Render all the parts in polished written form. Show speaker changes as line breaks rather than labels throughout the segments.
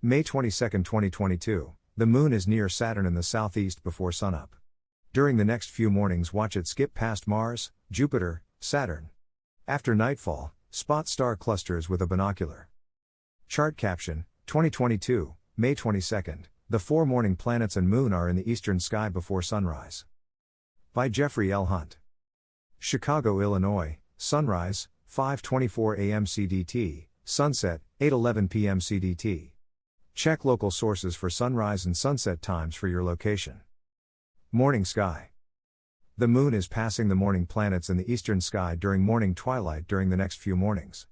May 22, 2022, the Moon is near Saturn in the southeast before sunup. During the next few mornings, watch it skip past Mars, Jupiter, Saturn. After nightfall, spot star clusters with a binocular. Chart caption, 2022, May 22, the 4 morning planets and Moon are in the eastern sky before sunrise. By Jeffrey L. Hunt. Chicago, Illinois, sunrise, 5:24 a.m. CDT, sunset, 8:11 p.m. CDT. Check local sources for sunrise and sunset times for your location. Morning sky. The Moon is passing the morning planets in the eastern sky during morning twilight during the next few mornings.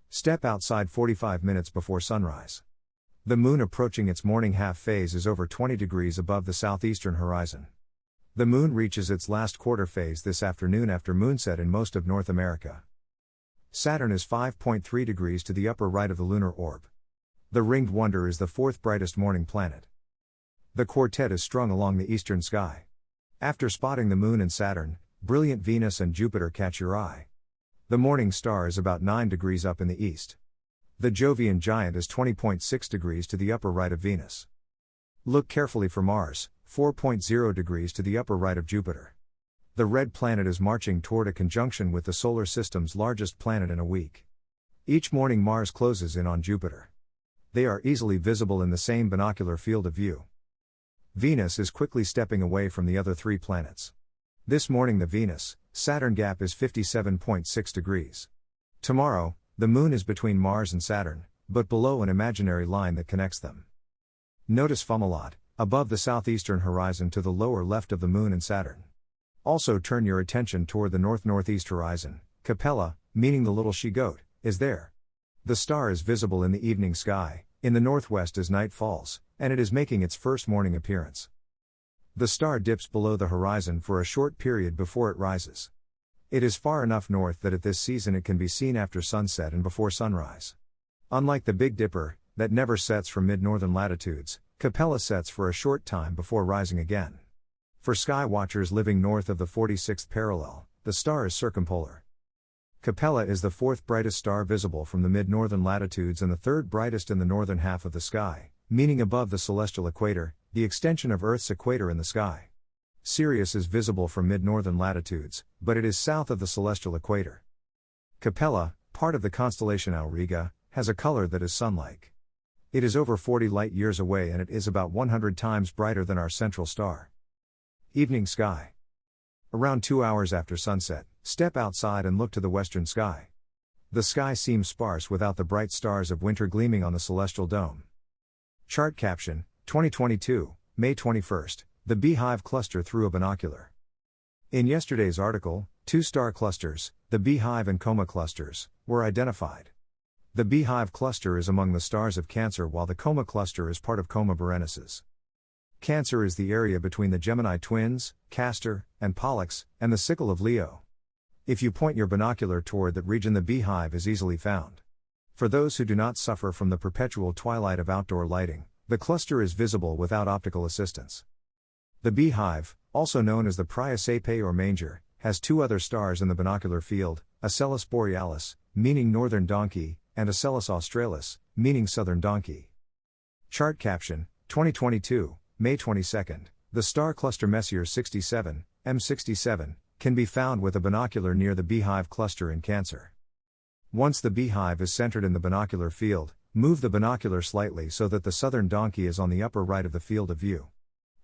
Step outside 45 minutes before sunrise. The Moon approaching its morning half phase is over 20 degrees above the southeastern horizon. The Moon reaches its last quarter phase this afternoon after moonset in most of North America. Saturn is 5.3 degrees to the upper right of the lunar orb. The ringed wonder is the 4th brightest morning planet. The quartet is strung along the eastern sky. After spotting the Moon and Saturn, brilliant Venus and Jupiter catch your eye. The morning star is about 9 degrees up in the east. The Jovian giant is 20.6 degrees to the upper right of Venus. Look carefully for Mars, 4.0 degrees to the upper right of Jupiter. The red planet is marching toward a conjunction with the solar system's largest planet in a week. Each morning Mars closes in on Jupiter. They are easily visible in the same binocular field of view. Venus is quickly stepping away from the other 3 planets. This morning the Venus-Saturn gap is 57.6 degrees. Tomorrow, the Moon is between Mars and Saturn, but below an imaginary line that connects them. Notice Fomalhaut, above the southeastern horizon to the lower left of the Moon and Saturn. Also turn your attention toward the north-northeast horizon. Capella, meaning the little she-goat, is there. The star is visible in the evening sky, in the northwest as night falls, and it is making its first morning appearance. The star dips below the horizon for a short period before it rises. It is far enough north that at this season it can be seen after sunset and before sunrise. Unlike the Big Dipper, that never sets from mid-northern latitudes, Capella sets for a short time before rising again. For sky watchers living north of the 46th parallel, the star is circumpolar. Capella is the 4th brightest star visible from the mid-northern latitudes and the 3rd brightest in the northern half of the sky, meaning above the celestial equator, the extension of Earth's equator in the sky. Sirius is visible from mid-northern latitudes, but it is south of the celestial equator. Capella, part of the constellation Auriga, has a color that is sun-like. It is over 40 light-years away and it is about 100 times brighter than our central star. Evening sky. Around 2 hours after sunset, step outside and look to the western sky. The sky seems sparse without the bright stars of winter gleaming on the celestial dome. Chart caption, 2022, May 21, the Beehive cluster through a binocular. In yesterday's article, 2 star clusters, the Beehive and Coma clusters, were identified. The Beehive cluster is among the stars of Cancer while the Coma cluster is part of Coma Berenices. Cancer is the area between the Gemini twins, Castor, and Pollux, and the sickle of Leo. If you point your binocular toward that region, the Beehive is easily found. For those who do not suffer from the perpetual twilight of outdoor lighting, the cluster is visible without optical assistance. The Beehive, also known as the Priasape or manger, has 2 other stars in the binocular field, Acellus borealis, meaning northern donkey, and Acellus australis, meaning southern donkey. Chart caption, 2022, May 22, the star cluster Messier 67, M67, can be found with a binocular near the Beehive cluster in Cancer. Once the Beehive is centered in the binocular field, move the binocular slightly so that the southern donkey is on the upper right of the field of view.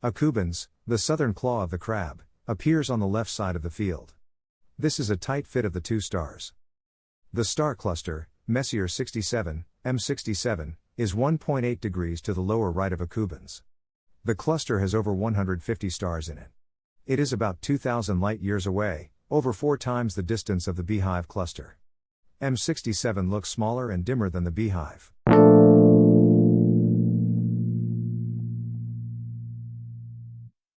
Acubans, the southern claw of the crab, appears on the left side of the field. This is a tight fit of the 2 stars. The star cluster, Messier 67, M67, is 1.8 degrees to the lower right of Acubans. The cluster has over 150 stars in it. It is about 2,000 light-years away, over 4 times the distance of the Beehive cluster. M67 looks smaller and dimmer than the Beehive.